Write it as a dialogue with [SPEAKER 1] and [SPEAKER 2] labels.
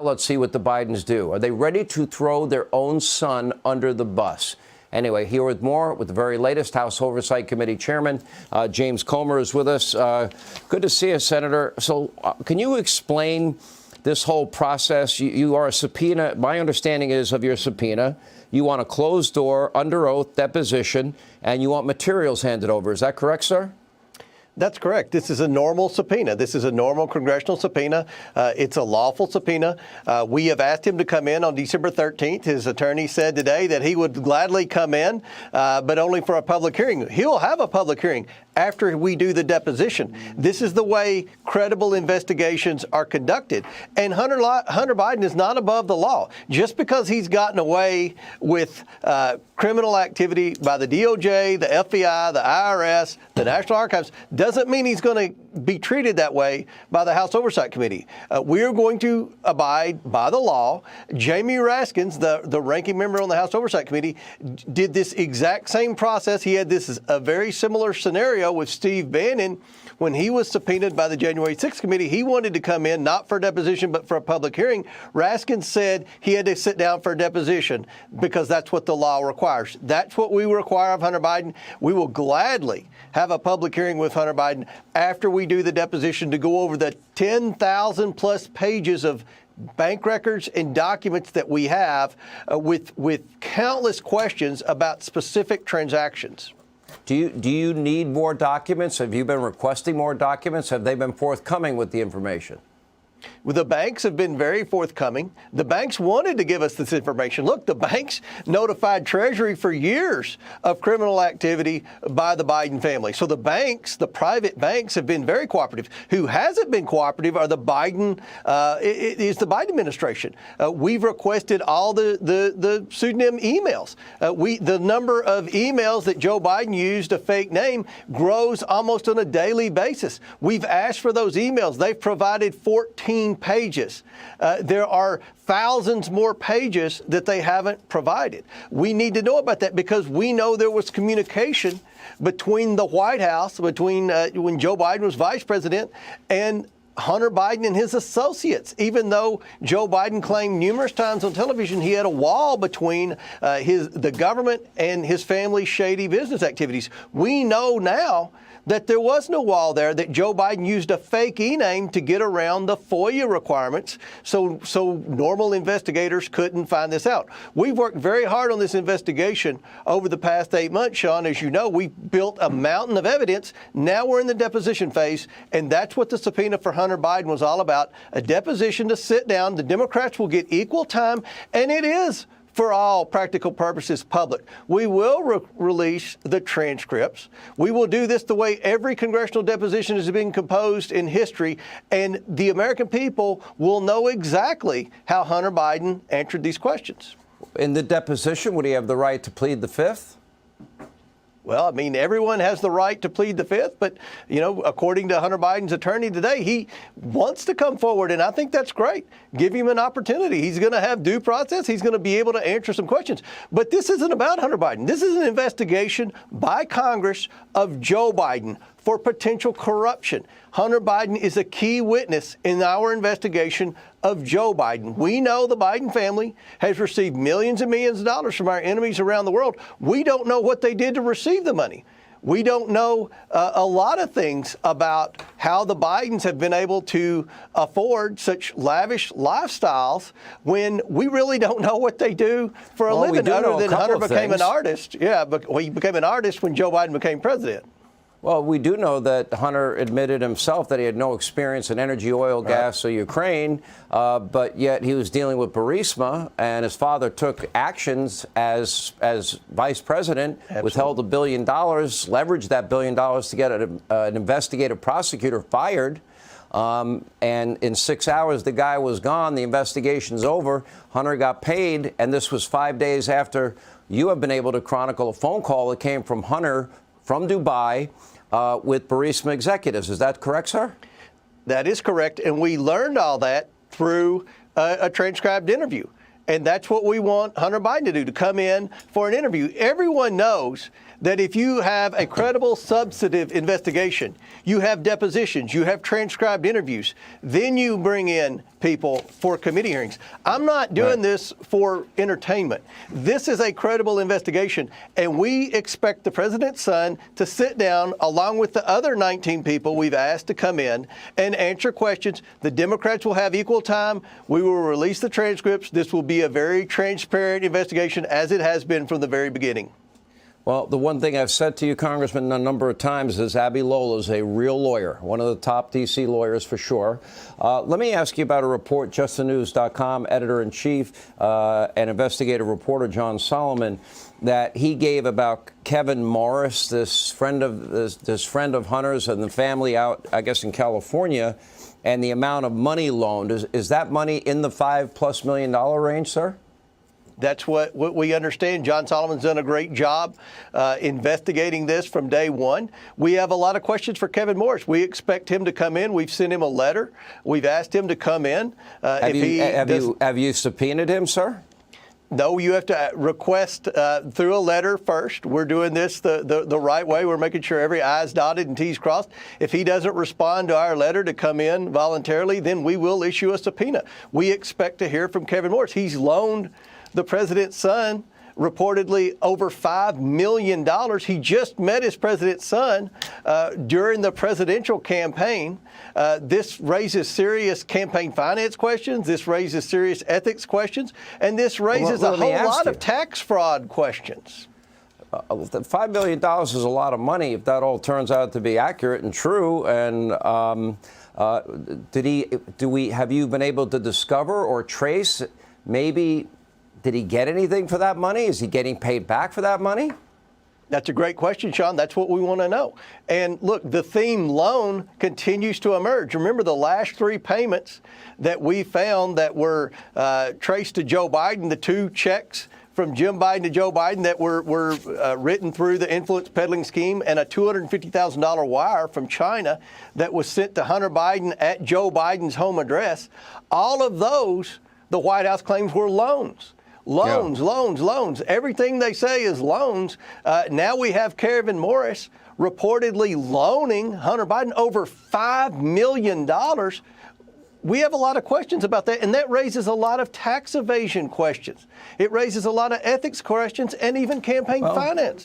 [SPEAKER 1] Let's see what the Bidens do. Are they ready to throw their own son under the bus? Anyway, here with more with the very latest House Oversight Committee Chairman, James Comer is with us. Good to see you, Senator. So can you explain this whole process? You are a subpoena. My understanding is of your subpoena. You want a closed door, under oath deposition, and you want materials handed over. Is that correct, sir?
[SPEAKER 2] That's correct. This is a normal subpoena. This is a normal congressional subpoena. It's a lawful subpoena. We have asked him to come in on December 13th. His attorney said today that he would gladly come in, but only for a public hearing. He'll have a public hearing after we do the deposition. This is the way credible investigations are conducted. And Hunter Biden is not above the law. Just because he's gotten away with criminal activity by the DOJ, the FBI, the IRS, the National Archives, doesn't mean he's going to be treated that way by the House Oversight Committee. We are going to abide by the law. Jamie Raskins, the ranking member on the House Oversight Committee, did this exact same process. He had this a very similar scenario with Steve Bannon when he was subpoenaed by the January 6th committee. He wanted to come in not for a deposition but for a public hearing. Raskins said he had to sit down for a deposition because that's what the law requires. That's what we require of Hunter Biden. We will gladly have a public hearing with Hunter Biden after we do the deposition to go over the 10,000 plus pages of bank records and documents that we have with countless questions about specific transactions.
[SPEAKER 1] Do you need more documents? Have you been requesting more documents? Have they been forthcoming with the information?
[SPEAKER 2] Well, the banks have been very forthcoming. The banks wanted to give us this information. Look, the banks notified Treasury for years of criminal activity by the Biden family. So the banks, the private banks, have been very cooperative. Who hasn't been cooperative are the Biden, is the Biden administration. We've requested all the pseudonym emails. The number of emails that Joe Biden used a fake name grows almost on a daily basis. We've asked for those emails. They've provided 14 pages. There are thousands more pages that they haven't provided. We need to know about that because we know there was communication between the White House, between when Joe Biden was vice president, and Hunter Biden and his associates. Even though Joe Biden claimed numerous times on television he had a wall between the government and his family's shady business activities, we know now that there was no wall there, that Joe Biden used a fake e-name to get around the FOIA requirements so normal investigators couldn't find this out. We've worked very hard on this investigation over the past 8 months, Sean. As you know, we built a mountain of evidence. Now we're in the deposition phase, and that's what the subpoena for Hunter Biden was all about, a deposition to sit down. The Democrats will get equal time, and it is, for all practical purposes, public. We will release the transcripts. We will do this the way every congressional deposition has been composed in history, and the American people will know exactly how Hunter Biden answered these questions.
[SPEAKER 1] In the deposition, would he have the right to plead the Fifth?
[SPEAKER 2] Well, I mean, everyone has the right to plead the Fifth, but, you know, according to Hunter Biden's attorney today, he wants to come forward, and I think that's great. Give him an opportunity. He's going to have due process. He's going to be able to answer some questions. But this isn't about Hunter Biden. This is an investigation by Congress of Joe Biden for potential corruption. Hunter Biden is a key witness in our investigation of Joe Biden. We know the Biden family has received millions and millions of dollars from our enemies around the world. We don't know what they did to receive the money. We don't know a lot of things about how the Bidens have been able to afford such lavish lifestyles when we really don't know what they do for a living, other than Hunter became an artist. Yeah, but he became an artist when Joe Biden became president.
[SPEAKER 1] Well, we do know that Hunter admitted himself that he had no experience in energy, oil, gas, or Ukraine, but yet he was dealing with Burisma, and his father took actions as vice president, withheld $1 billion, leveraged that $1 billion to get an investigative prosecutor fired. And in 6 hours, the guy was gone. The investigation's over. Hunter got paid, and this was 5 days after you have been able to chronicle a phone call that came from Hunter from Dubai with Burisma executives. Is that correct, sir?
[SPEAKER 2] That is correct. And we learned all that through a transcribed interview. And that's what we want Hunter Biden to do, to come in for an interview. Everyone knows that if you have a credible substantive investigation, you have depositions, you have transcribed interviews, then you bring in people for committee hearings. I'm not doing this for entertainment. This is a credible investigation, and we expect the president's son to sit down along with the other 19 people we've asked to come in and answer questions. The Democrats will have equal time. We will release the transcripts. This will be a very transparent investigation, as it has been from the very beginning.
[SPEAKER 1] Well, the one thing I've said to you, Congressman, a number of times is Abby Lowell is a real lawyer, one of the top D.C. lawyers for sure. Let me ask you about a report, justthenews.com editor-in-chief and investigative reporter John Solomon, that he gave about Kevin Morris, this friend of Hunter's and the family out, I guess, in California, and the amount of money loaned. Is that money in the $5+ million range, sir?
[SPEAKER 2] That's what we understand. John Solomon's done a great job investigating this from day one. We have a lot of questions for Kevin Morris. We expect him to come in. We've sent him a letter. We've asked him to come in.
[SPEAKER 1] Have you subpoenaed him, sir?
[SPEAKER 2] No, you have to request through a letter first. We're doing this the right way. We're making sure every I is dotted and T is crossed. If he doesn't respond to our letter to come in voluntarily, then we will issue a subpoena. We expect to hear from Kevin Morris. He's loaned the president's son reportedly over $5 million. He just met his president's son during the presidential campaign. This raises serious campaign finance questions. This raises serious ethics questions. And this raises a whole lot of tax fraud questions.
[SPEAKER 1] $5 million is a lot of money if that all turns out to be accurate and true. And have you been able to discover or trace maybe? Did he get anything for that money? Is he getting paid back for that money?
[SPEAKER 2] That's a great question, Sean. That's what we want to know. And look, the theme loan continues to emerge. Remember the last 3 payments that we found that were traced to Joe Biden, the 2 checks from Jim Biden to Joe Biden that were written through the influence peddling scheme, and a $250,000 wire from China that was sent to Hunter Biden at Joe Biden's home address. All of those, the White House claims, were loans. Loans. Everything they say is loans. Now we have Kevin Morris reportedly loaning Hunter Biden over $5 million. We have a lot of questions about that, and that raises a lot of tax evasion questions. It raises a lot of ethics questions and even campaign finance.